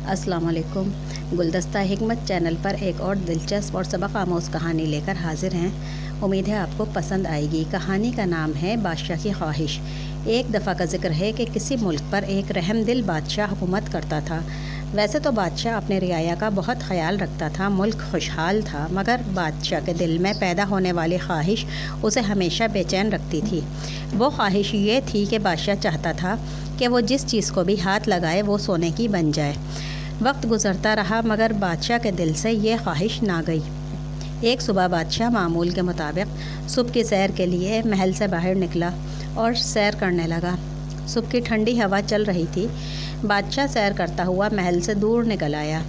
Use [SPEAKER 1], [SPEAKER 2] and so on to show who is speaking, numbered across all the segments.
[SPEAKER 1] अस्सलाम वालेकुम। गुलदस्ता हिकमत चैनल पर एक और दिलचस्प और सबक आमोज़ कहानी लेकर हाजिर हैं। उम्मीद है आपको पसंद आएगी। कहानी का नाम है बादशाह की ख्वाहिश। एक दफ़ा का जिक्र है कि किसी मुल्क पर एक रहमदिल बादशाह हुकूमत करता था। वैसे तो बादशाह अपने रियाया का बहुत ख्याल रखता था, मुल्क खुशहाल था, मगर बादशाह के दिल में पैदा होने वाली ख्वाहिश उसे हमेशा बेचैन रखती थी। वो ख्वाहिश ये थी कि बादशाह चाहता था कि वो जिस चीज़ को भी हाथ लगाए वो सोने की बन जाए। वक्त गुजरता रहा मगर बादशाह के दिल से ये ख्वाहिश ना गई। एक सुबह बादशाह मामूल के मुताबिक सुबह की सैर के लिए महल से बाहर निकला और सैर करने लगा। सुबह की ठंडी हवा चल रही थी। बादशाह सैर करता हुआ महल से दूर निकल आया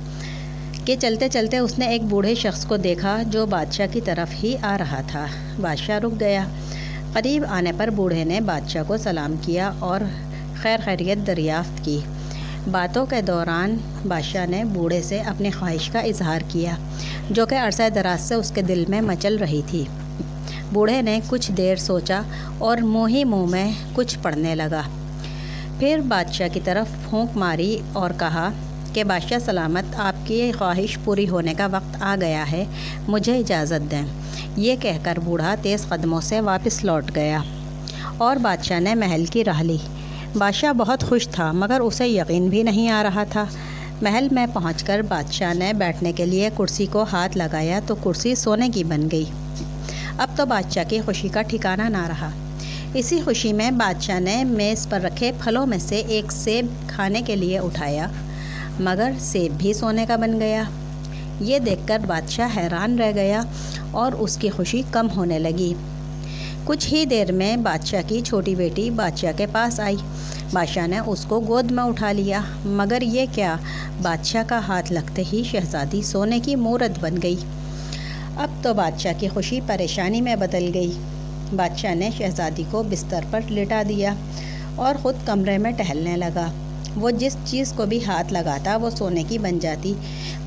[SPEAKER 1] कि चलते चलते उसने एक बूढ़े शख्स को देखा जो बादशाह की तरफ ही आ रहा था। बादशाह रुक गया। करीब आने पर बूढ़े ने बादशाह को सलाम किया और खैर खैरियत दरियाफ्त की। बातों के दौरान बादशाह ने बूढ़े से अपनी ख्वाहिश का इजहार किया जो कि अरसा दराज से उसके दिल में मचल रही थी। बूढ़े ने कुछ देर सोचा और मुँह ही मुँह में कुछ पढ़ने लगा। फिर बादशाह की तरफ फूंक मारी और कहा कि बादशाह सलामत, आपकी ख्वाहिश पूरी होने का वक्त आ गया है, मुझे इजाज़त दें। ये कहकर बूढ़ा तेज़ कदमों से वापस लौट गया और बादशाह ने महल की राह ली। बादशाह बहुत खुश था मगर उसे यकीन भी नहीं आ रहा था। महल में पहुंचकर बादशाह ने बैठने के लिए कुर्सी को हाथ लगाया तो कुर्सी सोने की बन गई। अब तो बादशाह की खुशी का ठिकाना ना रहा। इसी खुशी में बादशाह ने मेज़ पर रखे फलों में से एक सेब खाने के लिए उठाया मगर सेब भी सोने का बन गया। ये देखकर बादशाह हैरान रह गया और उसकी खुशी कम होने लगी। कुछ ही देर में बादशाह की छोटी बेटी बादशाह के पास आई। बादशाह ने उसको गोद में उठा लिया मगर ये क्या, बादशाह का हाथ लगते ही शहज़ादी सोने की मूरत बन गई। अब तो बादशाह की खुशी परेशानी में बदल गई। बादशाह ने शहज़ादी को बिस्तर पर लिटा दिया और ख़ुद कमरे में टहलने लगा। वो जिस चीज़ को भी हाथ लगाता वो सोने की बन जाती।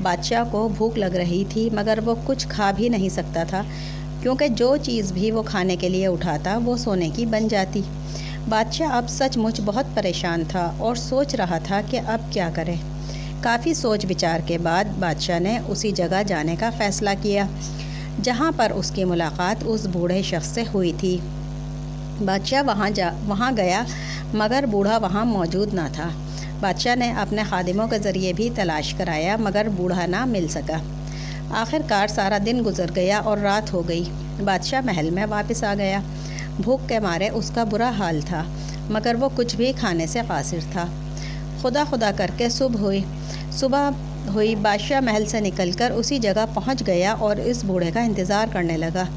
[SPEAKER 1] बादशाह को भूख लग रही थी मगर वो कुछ खा भी नहीं सकता था क्योंकि जो चीज़ भी वो खाने के लिए उठाता वो सोने की बन जाती। बादशाह अब सचमुच बहुत परेशान था और सोच रहा था कि अब क्या करे। काफ़ी सोच विचार के बाद बादशाह ने उसी जगह जाने का फ़ैसला किया जहाँ पर उसकी मुलाकात उस बूढ़े शख्स से हुई थी। बादशाह वहाँ गया मगर बूढ़ा वहाँ मौजूद ना था। बादशाह ने अपने खादिमों के ज़रिए भी तलाश कराया मगर बूढ़ा ना मिल सका। आखिरकार सारा दिन गुजर गया और रात हो गई। बादशाह महल में वापस आ गया। भूख के मारे उसका बुरा हाल था मगर वो कुछ भी खाने से कासिर था। खुदा खुदा करके सुबह हुई। बादशाह महल से निकलकर उसी जगह पहुंच गया और इस बूढ़े का इंतज़ार करने लगा।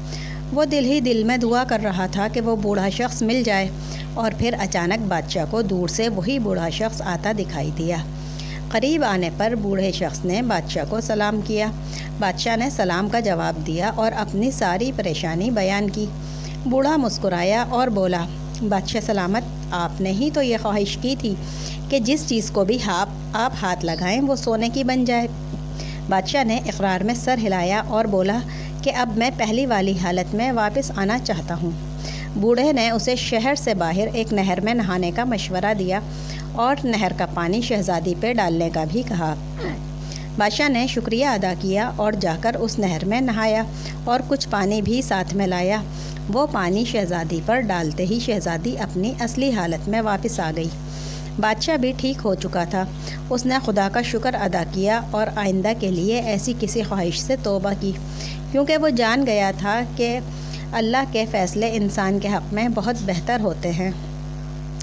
[SPEAKER 1] वो दिल ही दिल में दुआ कर रहा था कि वो बूढ़ा शख्स मिल जाए और फिर अचानक बादशाह को दूर से वही बूढ़ा शख्स आता दिखाई दिया। करीब आने पर बूढ़े शख्स ने बादशाह को सलाम किया। बादशाह ने सलाम का जवाब दिया और अपनी सारी परेशानी बयान की। बूढ़ा मुस्कुराया और बोला, बादशाह सलामत, आपने ही तो ये ख्वाहिश की थी कि जिस चीज़ को भी आप हाथ लगाएं वो सोने की बन जाए। बादशाह ने इकरार में सर हिलाया और बोला कि अब मैं पहली वाली हालत में वापस आना चाहता हूँ। बूढ़े ने उसे शहर से बाहर एक नहर में नहाने का मशवरा दिया और नहर का पानी शहज़ादी पे डालने का भी कहा। बादशाह ने शुक्रिया अदा किया और जाकर उस नहर में नहाया और कुछ पानी भी साथ में लाया। वो पानी शहज़ादी पर डालते ही शहज़ादी अपनी असली हालत में वापस आ गई। बादशाह भी ठीक हो चुका था। उसने खुदा का शुक्र अदा किया और आइंदा के लिए ऐसी किसी ख्वाहिश से तौबा की क्योंकि वो जान गया था कि अल्लाह के फ़ैसले इंसान के हक़ में बहुत बेहतर होते हैं।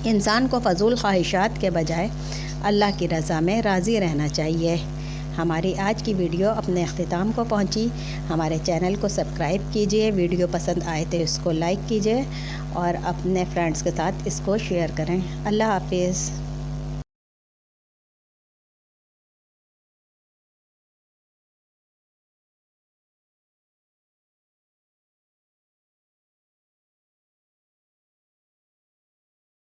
[SPEAKER 1] इंसान को फ़ज़ूल ख्वाहिशात के बजाय अल्लाह की रज़ा में राज़ी रहना चाहिए। हमारी आज की वीडियो अपने अख्तिताम को पहुंची। हमारे चैनल को सब्सक्राइब कीजिए। वीडियो पसंद आए तो इसको लाइक कीजिए और अपने फ्रेंड्स के साथ इसको शेयर करें। अल्लाह हाफिज़।